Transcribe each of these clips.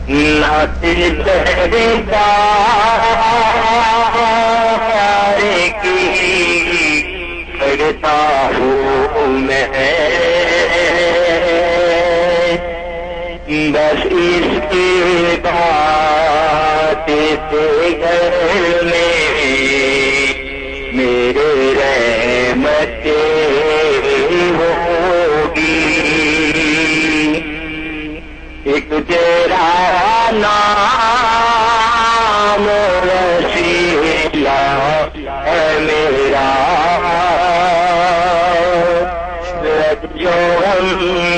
नाते सरकार की पढ़ता हूँ मैं, बस इसके बात से घर में मेरे रहमतें होगी। एक तेरा नाम वसीला है मेरा, जो हम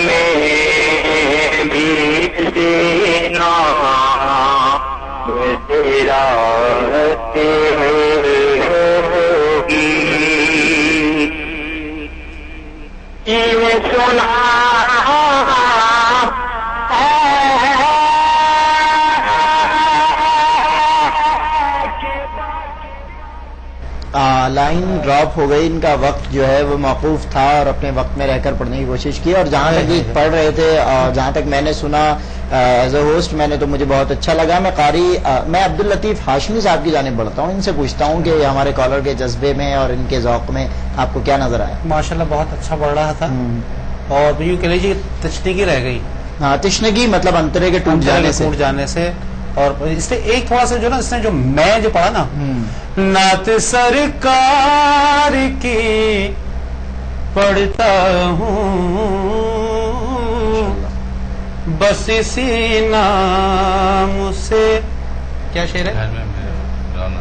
में भी देना तेरा होगी। ये सुना लाइन ड्रॉप हो गई, इनका वक्त जो है वो मौकूफ था और अपने वक्त में रहकर पढ़ने की कोशिश की। और जहाँ तक ये पढ़ रहे थे, जहाँ तक मैंने सुना एज ए होस्ट मैंने, तो मुझे बहुत अच्छा लगा। मैं मैं अब्दुल लतीफ हाशमी साहब की जानिब बढ़ता हूँ, इनसे पूछता हूँ कि हमारे कॉलर के जज्बे में और इनके ज़ौक़ में आपको क्या नजर आया? माशाल्लाह बहुत अच्छा पढ़ रहा था और यूँ कह लीजिए तशनीकी रह गई। हाँ, तशनीकी मतलब अंतरे के टूट जाने से। और इससे एक थोड़ा सा जो ना, इसने जो मैं जो पढ़ा ना, नात सरकार की पढ़ता हूँ, बस इसी नाम से, क्या शेर है?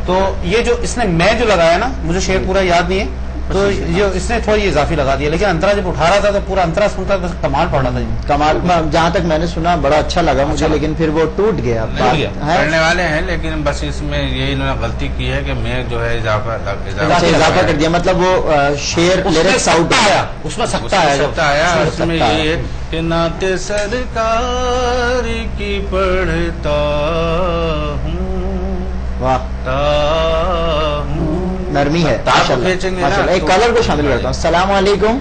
तो ये जो इसने मैं जो लगाया ना, मुझे शेर पूरा याद नहीं है, तो ये इसने थोड़ी इजाफी लगा दिया, लेकिन अंतरा जब उठा रहा था तो पूरा अंतरा सुनता था, कमाल पढ़ रहा था। कमाल, जहाँ तक मैंने सुना बड़ा अच्छा लगा मुझे, लेकिन फिर वो टूट गया। पढ़ने वाले हैं, लेकिन बस इसमें यही इन्होंने गलती की है कि मैं जो है इजाफा कर दिया, मतलब वो शेर लिरिक्स आउट आया, उसमें सकता आया। उसमें यही है कि नाते सरकार की पढ़ता हूँ, वाह नरमी है। एक कॉलर को शामिल करता हूँ। अस्सलाम वालेकुम।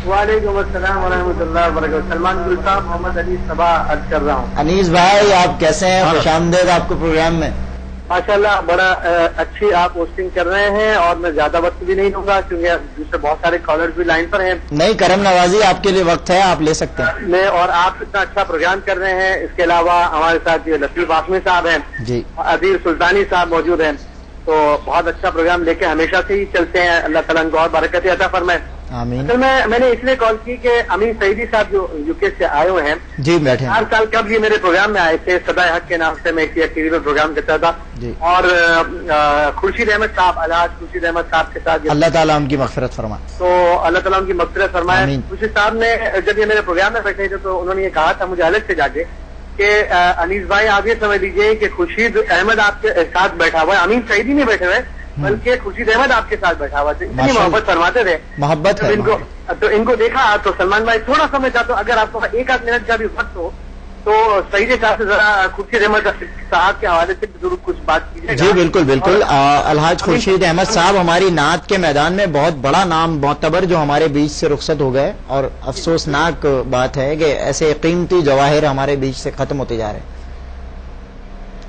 वालेकुम अस्सलाम व रहमतुल्लाहि व बरकातहू। सलमान गुल साहब, मोहम्मद अनीस सबा अर्ज कर रहा हूँ। अनीस भाई आप कैसे हैं? खुशामदीद आपको प्रोग्राम में। माशाल्लाह बड़ा अच्छी आप होस्टिंग कर रहे हैं और मैं ज्यादा वक्त भी नहीं लूंगा क्योंकि दूसरे बहुत सारे कॉलर्स भी लाइन पर हैं। नहीं, करम नवाजी आपके लिए वक्त है, आप ले सकते हैं। मैं और आप इतना अच्छा प्रोग्राम कर रहे हैं। इसके अलावा हमारे साथ ये लतीफ हाशमी साहब हैं जी, अदील सुल्तानी साहब मौजूद हैं, तो बहुत अच्छा प्रोग्राम लेके हमेशा से ही चलते हैं। अल्लाह ताला इनको और बरकत अता फरमाए। आमीन। तो मैंने इसलिए कॉल की कि अमीन सईदी साहब जो यूके से आए हुए हैं जी, बैठे हर साल कब ये मेरे प्रोग्राम में आए थे, सदाए हक के नाम से मैं इसी टीवी में प्रोग्राम करता था जी। और खुर्शीद अहमद साहब, अलहाज खुर्शीद अहमद साहब के साथ, अल्लाह ताला उनकी मग़फ़िरत फरमाए। तो अल्लाह ताला उनकी मग़फ़िरत फरमाए। खुर्शीद साहब ने जब ये मेरे प्रोग्राम में बैठे थे तो उन्होंने ये कहा था मुझे अलग से जाके कि अनीस भाई आप ये समझ लीजिए कि खुर्शीद अहमद आपके साथ बैठा हुआ है, अमीन सईदी नहीं बैठे हुए बल्कि खुर्शीद अहमद आपके साथ बैठा हुआ था। इतनी मोहब्बत फरमाते थे, मोहब्बत है। इनको देखा तो सलमान भाई थोड़ा सा मैं चाहता हूँ अगर आपको एक आध मिनट का भी वक्त हो तो सईद साहब से जरा खुर्शीद अहमद साहब के हवाले से जरूर कुछ बात कीजिए। जी बिल्कुल बिल्कुल। अलहाज खुर्शीद अहमद साहब हमारी नात के मैदान में बहुत बड़ा नाम मोतबर जो हमारे बीच से रुखसत हो गए, और अफसोसनाक बात है कि ऐसे कीमती जवाहिर हमारे बीच से खत्म होते जा रहे हैं।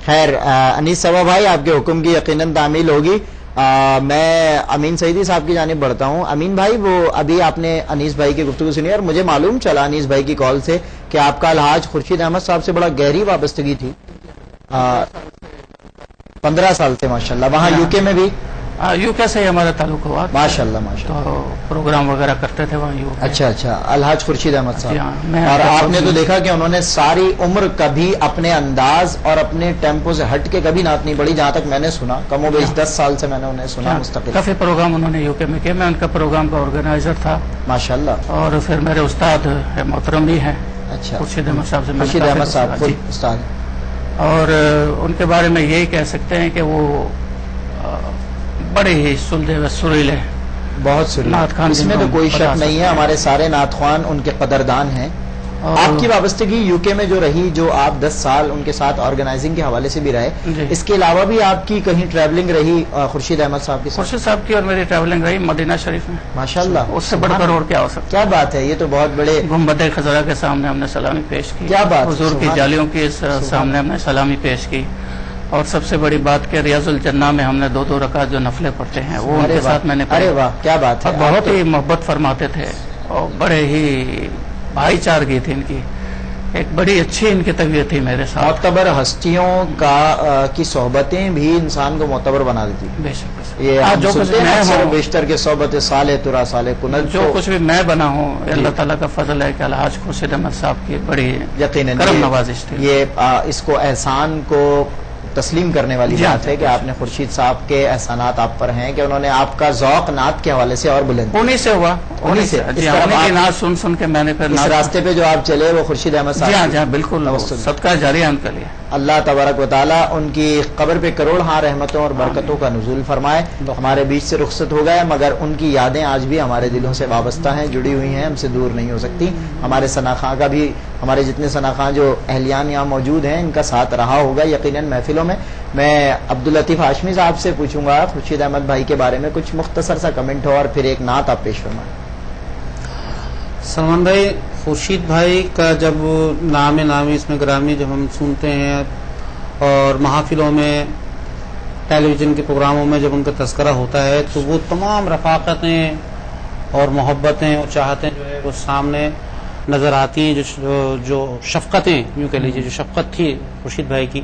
खैर अनीस सबा भाई आपके हुक्म की यकीनन तामील होगी। मैं अमीन सईदी साहब की जानिब बढ़ता हूँ। अमीन भाई, वो अभी आपने अनीस भाई की गुफ्तगू सुनी और मुझे मालूम चला अनीस भाई की कॉल से कि आपका अलहाज खुर्शीद अहमद साहब से बड़ा गहरी वाबस्तगी थी। 15 साल से माशाल्लाह। वहाँ यूके में भी यूके से हमारा ताल्लुक हुआ माशाल्लाह माशाल्लाह, तो प्रोग्राम वगैरह करते थे वहाँ यूके। अच्छा अच्छा, अलहाज खुर्शीद अहमद साहब। और आपने तो देखा कि उन्होंने सारी उम्र कभी अपने अंदाज और अपने टेम्पो से हट के कभी नात नहीं पढ़ी, जहाँ तक मैंने सुना। कमोबेश 10 साल से मैंने उन्हें सुना मुस्तकिल। काफी प्रोग्राम उन्होंने यूके में किया, मैं उनका प्रोग्राम का ऑर्गेनाइजर था माशाल्लाह। और फिर मेरे उस्ताद मोहतरम भी हैं। अच्छा, खुर्शीद अहमद साहब से खुर्शीद अहमद साहब उस्ताद, और उनके बारे में यही कह सकते हैं कि वो बड़े ही सुलझे व सुरीले, बहुत सुरीले नात खान, इसमें तो कोई शक नहीं है। हमारे सारे नात खान उनके कदरदान हैं آپ کی وابستگی UK میں جو رہی، جو آپ 10 سال ان کے ساتھ آرگنائزنگ کے حوالے سے بھی رہے، اس کے علاوہ بھی آپ کی کہیں ٹریولنگ رہی خورشید احمد صاحب کی؟ خورشید صاحب کی اور میری ٹریولنگ رہی مدینہ شریف میں، ماشاءاللہ، اس سے بڑھ کر اور کیا ہو سکتا؟ کیا بات ہے، یہ تو بہت بڑے گنبد خضرا کے سامنے ہم نے سلامی پیش کی، کیا بات، حضور کی جالیوں کے سامنے ہم نے سلامی پیش کی، اور سب سے بڑی بات کہ ریاض الجنہ میں ہم نے 2 رکعت جو نفلیں پڑھتے ہیں وہ ان کے ساتھ میں نے پڑھی۔ ارے واہ، کیا بات ہے، بہت ہی محبت فرماتے تھے اور بڑے ہی بھائی چارگی تھی ان کی، ایک بڑی اچھی ان کی طبیعت تھی میرے ساتھ۔ معتبر ہستیوں کی صحبتیں بھی انسان کو معتبر بنا دیتی، بے شک یہ جو کچھ میں بیشتر کے صحبت صالح ترا صالح کنت، جو کچھ بھی میں بنا ہوں اللہ تعالیٰ کا فضل ہے کہ الحاج خورشید احمد صاحب کی بڑی یقیناً کرم نوازش تھی۔ یہ اس کو احسان کو تسلیم کرنے والی بات ہے کہ آپ نے خورشید صاحب کے احسانات آپ پر ہیں کہ انہوں نے آپ کا ذوق نعت کے حوالے سے اور بلند، انہی سے ہوا، انہی سے نعت سن کے میں نے پھر اس راستے پہ جو آپ چلے وہ خورشید احمد صاحب، جی ہاں بالکل صدقہ جاریہ ان کے لیے۔ اللہ تبارک و تعالیٰ ان کی قبر پہ کروڑ ہاں رحمتوں اور برکتوں کا نزول فرمائے۔ ہمارے بیچ سے رخصت ہو گئے مگر ان کی یادیں آج بھی ہمارے دلوں سے وابستہ ہیں، جڑی ہوئی ہیں، ہم سے دور نہیں ہو سکتی۔ ہمارے ثناخواں کا بھی، ہمارے جتنے ثناخواں جو اہلیان یہاں موجود ہیں ان کا ساتھ رہا ہوگا یقیناً محفلوں میں۔ میں عبداللطیف ہاشمی صاحب سے پوچھوں گا خورشید احمد بھائی کے بارے میں کچھ مختصر سا کمنٹ ہو اور پھر ایک نعت آپ پیش فرمائیں۔ سلمان بھائی، خورشید بھائی کا جب نام نامی اس میں گرامی جب ہم سنتے ہیں اور محافلوں میں ٹیلی ویژن کے پروگراموں میں جب ان کا تذکرہ ہوتا ہے تو وہ تمام رفاقتیں اور محبتیں اور چاہتیں جو ہے وہ سامنے نظر آتی ہیں، جو شفقتیں یوں کہہ لیجیے، جو شفقت تھی خورشید بھائی کی۔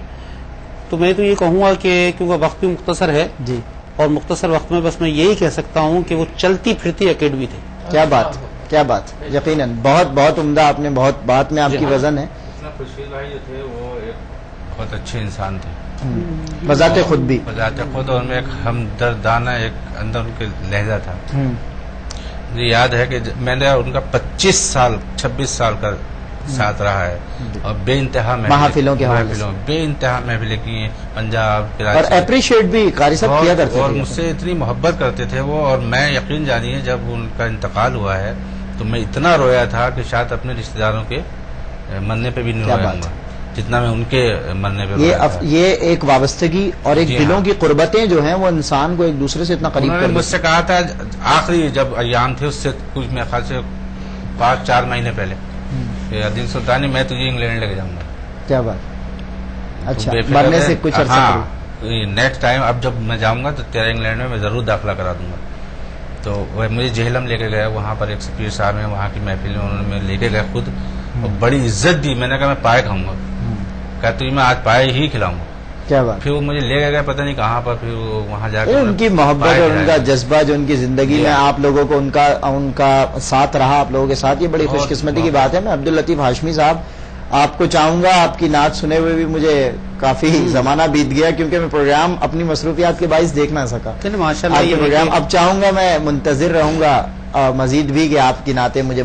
تو میں تو یہ کہوں گا کہ کیونکہ وقت بھی مختصر ہے جی، اور مختصر وقت میں بس میں یہی کہہ سکتا ہوں کہ وہ چلتی پھرتی اکیڈمی تھی۔ کیا بات، کیا بات، یقیناً بہت بہت عمدہ، آپ نے بہت بات میں آپ کی وزن ہے۔ خورشید بھائی جو تھے وہ ایک بہت اچھے انسان تھے بذات خود بھی، بذات خود، اور میں ایک ہمدردانہ ایک اندر ان کے لہجہ تھا۔ مجھے یاد ہے کہ میں نے ان کا 26 سال کا ساتھ رہا ہے اور بے انتہا محافلوں کے بے انتہا محفلیں کی ہیں پنجاب کراچی، اور اپریشیٹ بھی قاری صاحب کیا کرتے تھے، اور مجھ سے اتنی محبت کرتے تھے وہ۔ اور میں یقین جانیے جب ان کا انتقال ہوا ہے تو میں اتنا رویا تھا کہ شاید اپنے رشتے داروں کے مرنے پہ بھی نہیں رویا ہوں گا جتنا میں ان کے مرنے پہ رویا تھا۔ یہ ایک وابستگی اور ایک دلوں کی قربتیں جو ہیں وہ انسان کو ایک دوسرے سے اتنا قریب کر، مجھ سے کہا تھا آخری جب ایام تھے اس سے کچھ میرے خیال سے 5-4 مہینے پہلے، دن سلطانی میں تجھے انگلینڈ لے کے جاؤں گا۔ کیا بات، اچھا مرنے سے کچھ عرصہ نیکسٹ ٹائم اب جب میں جاؤں گا تو تیرا انگلینڈ میں ضرور داخلہ کرا دوں گا۔ تو وہ مجھے جہلم لے کے گئے، وہاں پر ایک سپیر صاحب ہیں وہاں کی محفل میں، انہوں نے لے کے گئے خود اور بڑی عزت دی۔ میں نے کہا میں پائے کھاؤں گا، کہا تجھے میں آج پائے ہی کھلاؤں گا۔ کیا بات، پھر وہ مجھے لے کے گئے پتہ نہیں کہاں پر، پھر وہاں جا کے ان کی محبت اور ان کا جذبہ جو ان کی زندگی میں آپ لوگوں کو ان کا ساتھ رہا آپ لوگوں کے ساتھ، یہ بڑی خوش قسمتی کی بات ہے۔ میں عبداللطیف ہاشمی صاحب آپ کو چاہوں گا، آپ کی نعت سنے ہوئے بھی مجھے کافی زمانہ بیت گیا کیونکہ میں پروگرام اپنی مصروفیات کے باعث دیکھ نہ سکا ماشاء اللہ یہ پروگرام، اب چاہوں گا میں منتظر رہوں گا مزید بھی کہ آپ کی نعتیں مجھے